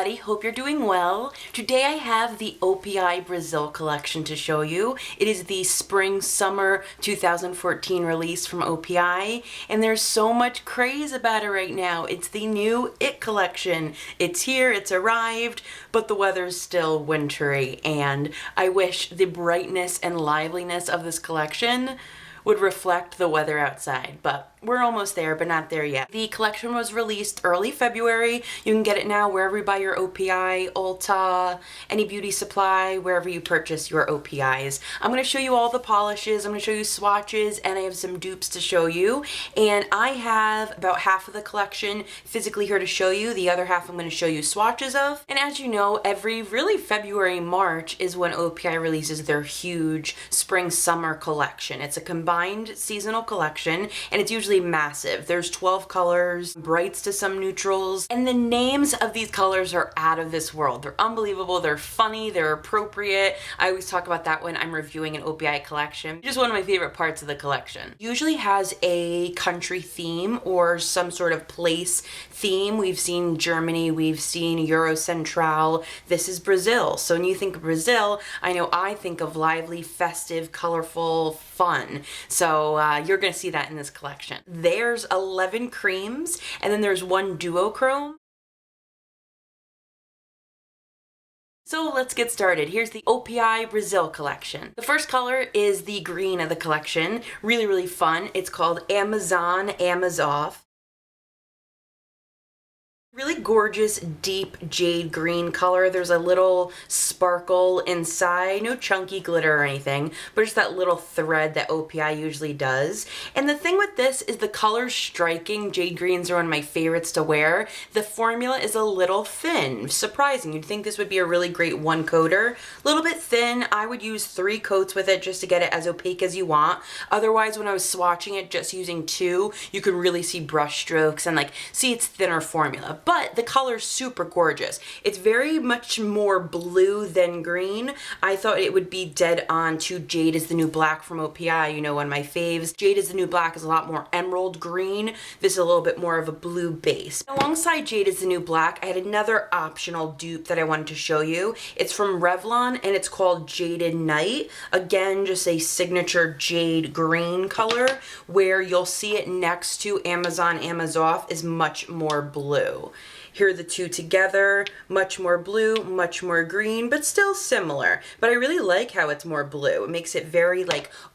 everybody, hope you're doing well. Today I have the OPI Brazil collection to show you. It is the spring-summer 2014 release from OPI, and there's so much craze about it right now. It's the new It collection. It's here, it's arrived, but the weather's still wintry, and I wish the brightness and liveliness of this collection would reflect the weather outside, but we're almost there, but not there yet. The collection was released early February. You can get it now wherever you buy your OPI, Ulta, any beauty supply, wherever you purchase your OPIs. I'm gonna show you all the polishes, I'm gonna show you swatches, and I have some dupes to show you. And I have about half of the collection physically here to show you. The other half I'm gonna show you swatches of. And as you know, every really February, March is when OPI releases their huge spring-summer collection. It's a combined seasonal collection, and it's usually massive. There's 12 colors, brights to some neutrals, and the names of these colors are out of this world. They're unbelievable, they're funny, they're appropriate. I always talk about that when I'm reviewing an OPI collection. Just one of my favorite parts of the collection. Usually has a country theme or some sort of place theme. We've seen Germany, we've seen Eurocentral. This is Brazil. So when you think of Brazil, I know I think of lively, festive, colorful, fun. So you're gonna see that in this collection. There's 11 creams, and then there's one duochrome. So let's get started. Here's the OPI Brazil collection. The first color is the green of the collection. Really, really fun. It's called Amazon Amazoff. Really gorgeous, deep jade green color. There's a little sparkle inside, no chunky glitter or anything, but just that little thread that OPI usually does. And the thing with this is the color's striking. Jade greens are one of my favorites to wear. The formula is a little thin. Surprising. You'd think this would be a really great one coater. A little bit thin. I would use 3 coats with it just to get it as opaque as you want. Otherwise, when I was swatching it just using 2, you could really see brush strokes and see its thinner formula. But the color's super gorgeous. It's very much more blue than green. I thought it would be dead on to Jade is the New Black from OPI, you know, one of my faves. Jade is the New Black is a lot more emerald green. This is a little bit more of a blue base. Alongside Jade is the New Black, I had another optional dupe that I wanted to show you. It's from Revlon, and it's called Jaded Night. Again, just a signature jade green color, where you'll see it next to Amazon Amazoff is much more blue. Here are the two together, much more blue, much more green, but still similar. But I really like how it's more blue. It makes it very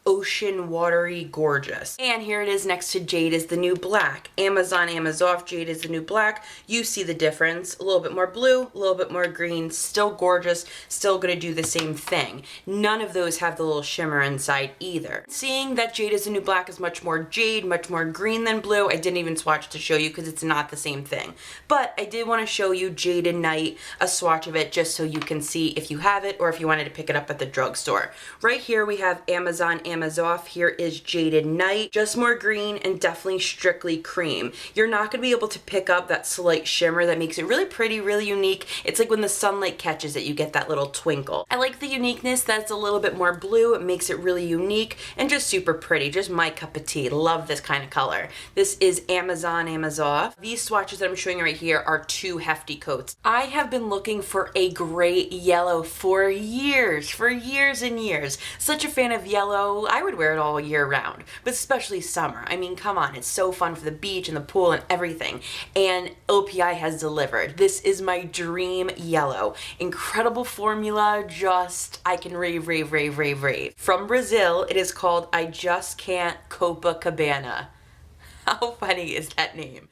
ocean watery gorgeous. And here it is next to Jade is the New Black. Amazon Amazoff, Jade is the New Black. You see the difference. A little bit more blue, a little bit more green, still gorgeous, still gonna do the same thing. None of those have the little shimmer inside either. Seeing that Jade is the New Black is much more jade, much more green than blue, I didn't even swatch to show you because it's not the same thing. But I did want to show you Jaded Night, a swatch of it, just so you can see if you have it or if you wanted to pick it up at the drugstore. Right here we have Amazon Amazoff. Here is Jaded Night, just more green and definitely strictly cream. You're not going to be able to pick up that slight shimmer that makes it really pretty, really unique. It's like when the sunlight catches it, you get that little twinkle. I like the uniqueness that's a little bit more blue. It makes it really unique and just super pretty. Just my cup of tea. Love this kind of color. This is Amazon Amazoff. These swatches that I'm showing you right here are 2 hefty coats. I have been looking for a great yellow for years and years. Such a fan of yellow. I would wear it all year round, but especially summer. I mean, come on, it's so fun for the beach and the pool and everything. And OPI has delivered. This is my dream yellow. Incredible formula, just, I can rave, rave, rave, rave, rave. From Brazil, it is called I Just Can't Cope-acabana. How funny is that name?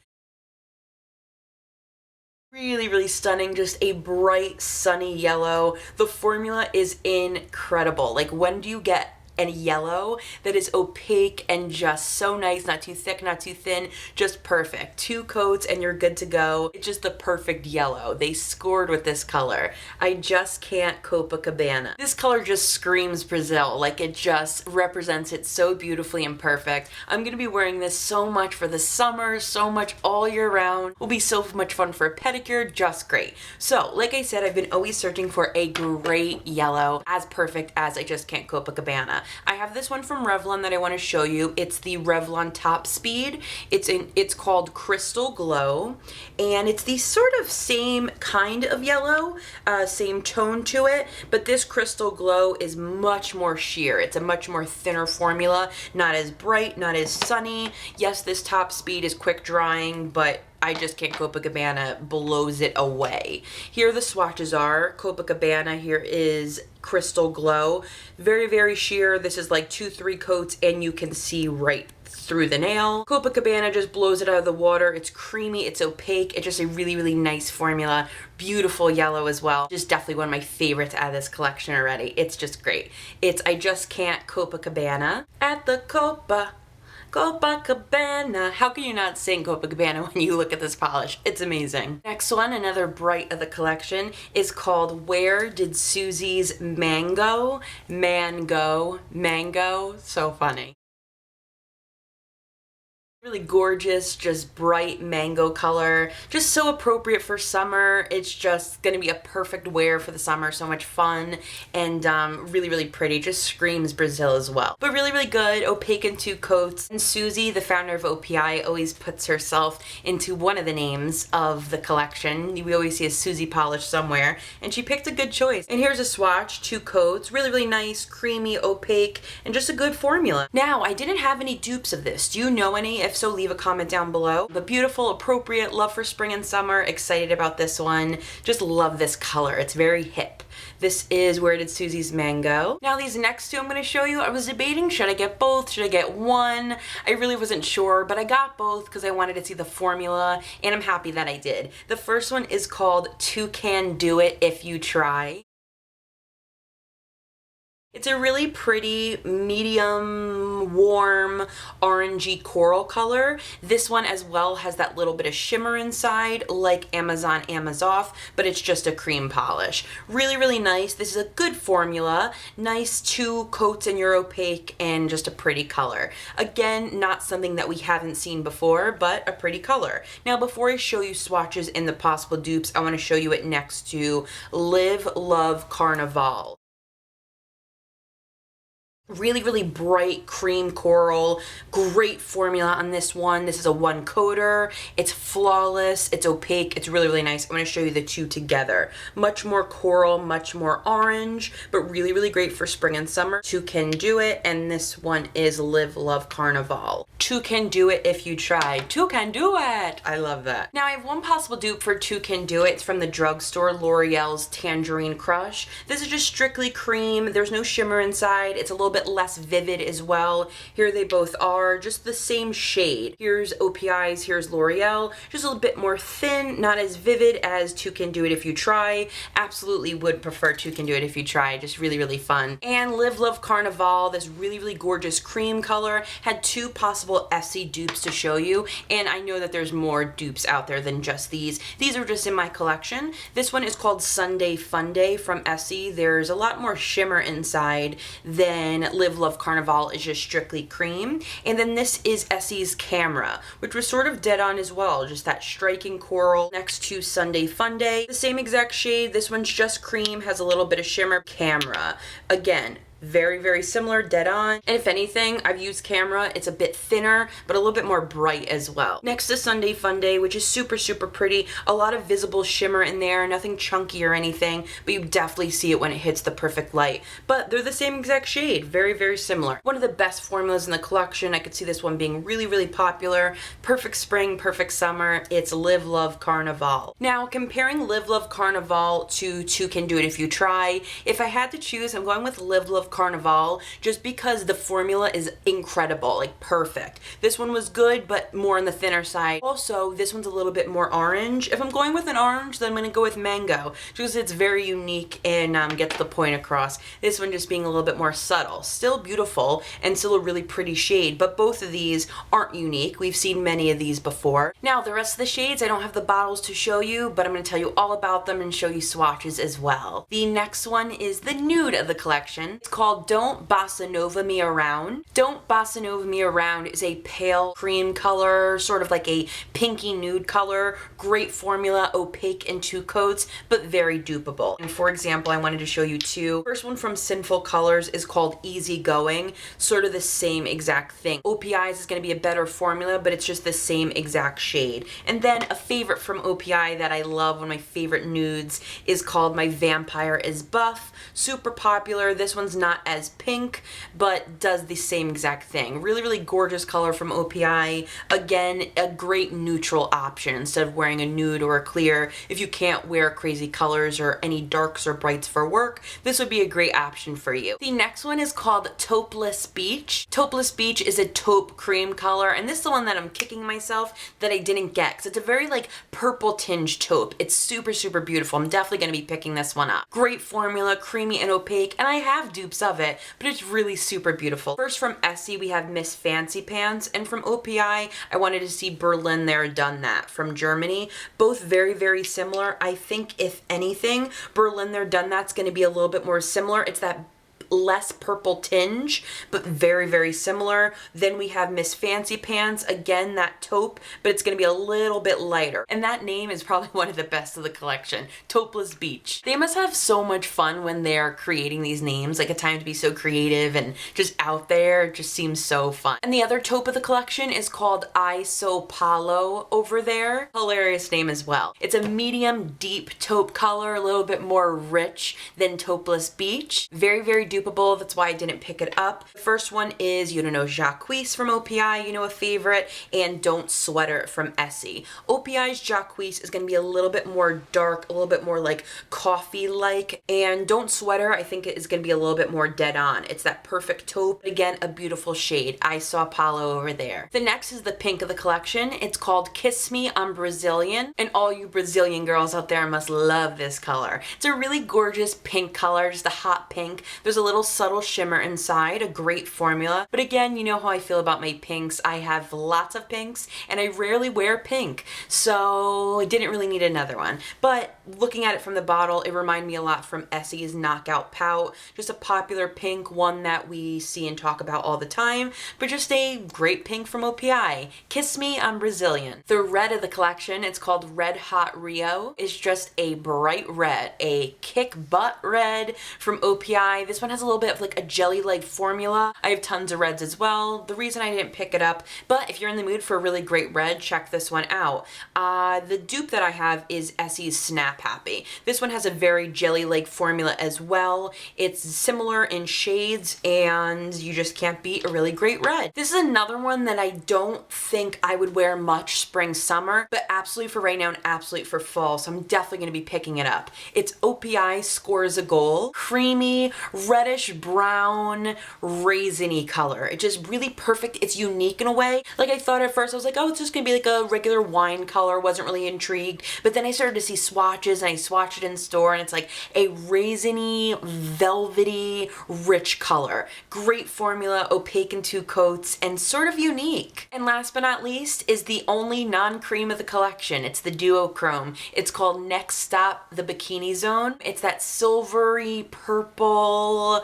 Really, really stunning, just a bright, sunny yellow. The formula is incredible. When do you get and yellow that is opaque and just so nice, not too thick, not too thin, just perfect. 2 coats and you're good to go. It's just the perfect yellow. They scored with this color. I just can't Cope-acabana. This color just screams Brazil. It just represents it so beautifully and perfect. I'm gonna be wearing this so much for the summer, so much all year round. Will be so much fun for a pedicure, just great. So, like I said, I've been always searching for a great yellow, as perfect as I just can't Cope-acabana. I have this one from Revlon that I want to show you. It's the Revlon Top Speed. It's called Crystal Glow, and it's the sort of same kind of yellow, same tone to it, but this Crystal Glow is much more sheer. It's a much more thinner formula, not as bright, not as sunny. Yes, this Top Speed is quick drying, but I just can't. Cope-acabana blows it away. Here the swatches are. Cope-acabana here is Crystal Glow. Very, very sheer. This is like 2-3 coats and you can see right through the nail. Cope-acabana just blows it out of the water. It's creamy, it's opaque. It's just a really, really nice formula. Beautiful yellow as well. Just definitely one of my favorites out of this collection already. It's just great. It's I Just Can't Cope-acabana at the Cope-acabana. How can you not sing Cope-acabana when you look at this polish? It's amazing. Next one, another bright of the collection, is called Where Did Susie's Mango? Mango. So funny. Really gorgeous, just bright mango color, just so appropriate for summer. It's just gonna be a perfect wear for the summer. So much fun and really, really pretty. Just screams Brazil as well. But really, really good, opaque in 2 coats. And Susie, the founder of OPI, always puts herself into one of the names of the collection. We always see a Susie polish somewhere, and she picked a good choice. And here's a swatch, 2 coats, really, really nice, creamy, opaque, and just a good formula. Now, I didn't have any dupes of this. Do you know any? If so, leave a comment down below. But beautiful, appropriate, love for spring and summer, excited about this one. Just love this color, it's very hip. This is Where Did Susie's Mango. Now these next 2 I'm going to show you, I was debating, should I get both, should I get one? I really wasn't sure, but I got both because I wanted to see the formula, and I'm happy that I did. The first one is called Two Can Do It If You Try. It's a really pretty, medium, warm, orangey coral color. This one as well has that little bit of shimmer inside, like Amazon Amazoff, but it's just a cream polish. Really, really nice. This is a good formula. Nice 2 coats in your opaque and just a pretty color. Again, not something that we haven't seen before, but a pretty color. Now, before I show you swatches and the possible dupes, I want to show you it next to Live Love Carnival. Really, really bright cream coral, great formula on this one. This is a 1 coater. It's flawless, it's opaque, it's really, really nice. I'm going to show you the 2 together. Much more coral, much more orange, but really, really great for spring and summer. 2 Can Do It, and this one is Live Love Carnival. 2 Can Do It If You Try. 2 Can Do It! I love that. Now I have one possible dupe for 2 Can Do It. It's from the Drugstore, L'Oreal's Tangerine Crush. This is just strictly cream. There's no shimmer inside. It's a little bit less vivid as well. Here they both are, just the same shade. Here's OPI's, here's L'Oreal, just a little bit more thin, not as vivid as 2 Can Do It If You Try. Absolutely would prefer 2 Can Do It If You Try, just really, really fun. And Live Love Carnival, this really, really gorgeous cream color, had 2 possible Essie dupes to show you, and I know that there's more dupes out there than just these. These are just in my collection. This one is called Sunday Fun Day from Essie. There's a lot more shimmer inside than Live Love Carnival is just strictly cream. And then this is Essie's Camera, which was sort of dead on as well, just that striking coral next to Sunday Fun Day. The same exact shade. This one's just cream, has a little bit of shimmer. Camera. Again, very, very similar, dead on. And if anything, I've used Camera. It's a bit thinner, but a little bit more bright as well. Next to Sunday Fun Day, which is super, super pretty. A lot of visible shimmer in there, nothing chunky or anything, but you definitely see it when it hits the perfect light. But they're the same exact shade, very, very similar. One of the best formulas in the collection. I could see this one being really, really popular. Perfect spring, perfect summer. It's Live Love Carnival. Now, comparing Live Love Carnival to 2 Can Do It If You Try, if I had to choose, I'm going with Live Love Carnival just because the formula is incredible, like perfect. This one was good, but more on the thinner side. Also, this one's a little bit more orange. If I'm going with an orange, then I'm going to go with mango because it's very unique and gets the point across. This one just being a little bit more subtle. Still beautiful and still a really pretty shade, but both of these aren't unique. We've seen many of these before. Now, the rest of the shades, I don't have the bottles to show you, but I'm going to tell you all about them and show you swatches as well. The next one is the nude of the collection. It's called Don't Bossa Nova Me Around. Don't Bossa Nova Me Around is a pale cream color, sort of like a pinky nude color. Great formula, opaque in 2 coats, but very dupeable. And for example, I wanted to show you 2. First one from Sinful Colors is called Easy Going, sort of the same exact thing. OPI's is going to be a better formula, but it's just the same exact shade. And then a favorite from OPI that I love, one of my favorite nudes, is called My Vampire is Buff. Super popular. This one's not as pink, but does the same exact thing. Really, really gorgeous color from OPI. Again, a great neutral option instead of wearing a nude or a clear. If you can't wear crazy colors or any darks or brights for work, this would be a great option for you. The next one is called Taupeless Beach. Taupeless Beach is a taupe cream color, and this is the one that I'm kicking myself that I didn't get, because it's a very like purple tinge taupe. It's super, super beautiful. I'm definitely going to be picking this one up. Great formula, creamy and opaque, and I have dupes of it, but it's really super beautiful. First from Essie, we have Miss Fancy Pants, and from OPI, I wanted to see Berlin There Done That from Germany. Both very, very similar. I think if anything, Berlin There Done That's going to be a little bit more similar. It's that less purple tinge, but very, very similar. Then we have Miss Fancy Pants, again that taupe, but it's going to be a little bit lighter. And that name is probably one of the best of the collection, Taupeless Beach. They must have so much fun when they're creating these names, like a time to be so creative and just out there. It just seems so fun. And the other taupe of the collection is called I So Palo Over There. Hilarious name as well. It's a medium deep taupe color, a little bit more rich than Taupeless Beach. Very, very dupeable. That's why I didn't pick it up. The first one is You Don't Know Jacques from OPI, you know, a favorite, and Don't Sweater from Essie. OPI's Jacques is going to be a little bit more dark, a little bit more like coffee-like, and Don't Sweater I think it is going to be a little bit more dead on. It's that perfect taupe. Again, a beautiful shade. I Saw Paulo over there. The next is the pink of the collection. It's called Kiss Me, I'm Brazilian, and all you Brazilian girls out there must love this color. It's a really gorgeous pink color, just a hot pink. There's a little subtle shimmer inside, a great formula. But again, you know how I feel about my pinks. I have lots of pinks and I rarely wear pink, so I didn't really need another one. But looking at it from the bottle, it reminded me a lot from Essie's Knockout Pout. Just a popular pink, one that we see and talk about all the time, but just a great pink from OPI. Kiss Me, I'm Brazilian. The red of the collection, it's called Red Hot Rio. It's just a bright red, a kick butt red from OPI. This one has a little bit of like a jelly-like formula. I have tons of reds as well. The reason I didn't pick it up, but if you're in the mood for a really great red, check this one out. The dupe that I have is Essie's Snap Happy. This one has a very jelly-like formula as well. It's similar in shades and you just can't beat a really great red. This is another one that I don't think I would wear much spring, summer, but absolutely for right now and absolutely for fall, so I'm definitely going to be picking it up. It's OPI Scores a Goal. Creamy, reddish brown, raisiny color. It's just really perfect. It's unique in a way. Like I thought at first, I was like, oh, it's just gonna be like a regular wine color. Wasn't really intrigued. But then I started to see swatches and I swatched it in store and it's like a raisiny, velvety, rich color. Great formula, opaque in 2 coats, and sort of unique. And last but not least is the only non-cream of the collection. It's the duochrome. It's called Next Stop the Bikini Zone. It's that silvery purple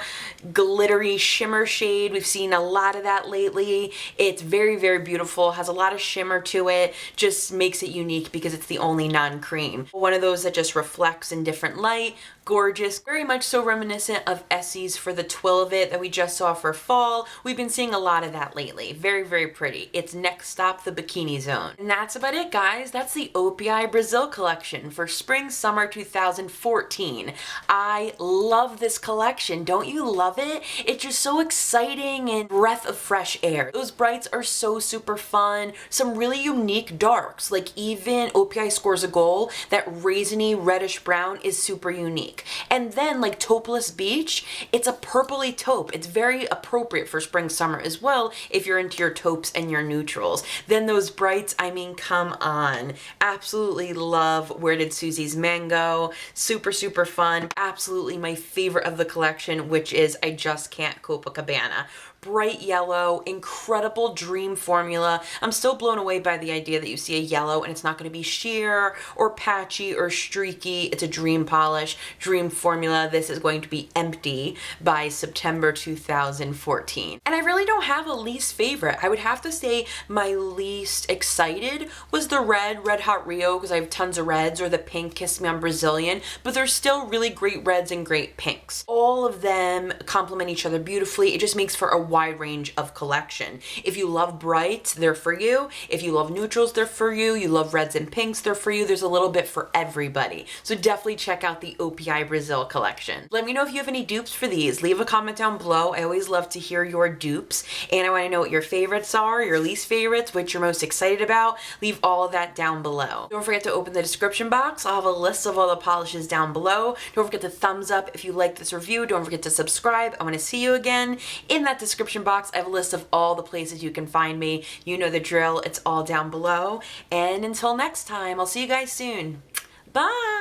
glittery shimmer shade. We've seen a lot of that lately. It's very, very beautiful, has a lot of shimmer to it, just makes it unique because it's the only non-cream. One of those that just reflects in different light. Gorgeous, very much so reminiscent of Essie's For the Twill of It that we just saw for fall. We've been seeing a lot of that lately. Very, very pretty. It's Next Stop the Bikini Zone. And that's about it, guys. That's the OPI Brazil collection for spring summer 2014. I love this collection. Don't you love it? It's just so exciting and breath of fresh air. Those brights are so super fun. Some really unique darks, like even OPI Scores a Goal, that raisiny reddish brown is super unique. And then like Taupeless Beach, it's a purpley taupe. It's very appropriate for spring summer as well if you're into your taupes and your neutrals. Then those brights, I mean, come on. Absolutely love Where Did Susie's Mango. Super, super fun. Absolutely my favorite of the collection, which is I Just Can't Cope-acabana. bright yellow, incredible dream formula. I'm still blown away by the idea that you see a yellow and it's not going to be sheer or patchy or streaky. It's a dream polish, dream formula. This is going to be empty by September 2014. And I really don't have a least favorite. I would have to say my least excited was the Red Hot Rio, because I have tons of reds, or the pink Kiss Me on Brazilian, but there's still really great reds and great pinks. All of them complement each other beautifully. It just makes for a wide range of collection. If you love brights, they're for you. If you love neutrals, they're for you. You love reds and pinks, they're for you. There's a little bit for everybody. So definitely check out the OPI Brazil collection. Let me know if you have any dupes for these. Leave a comment down below. I always love to hear your dupes, and I want to know what your favorites are, your least favorites, what you're most excited about. Leave all of that down below. Don't forget to open the description box. I'll have a list of all the polishes down below. Don't forget to thumbs up if you like this review. Don't forget to subscribe. I want to see you again. In that description box, I have a list of all the places you can find me. You know the drill. It's all down below. And until next time, I'll see you guys soon. Bye!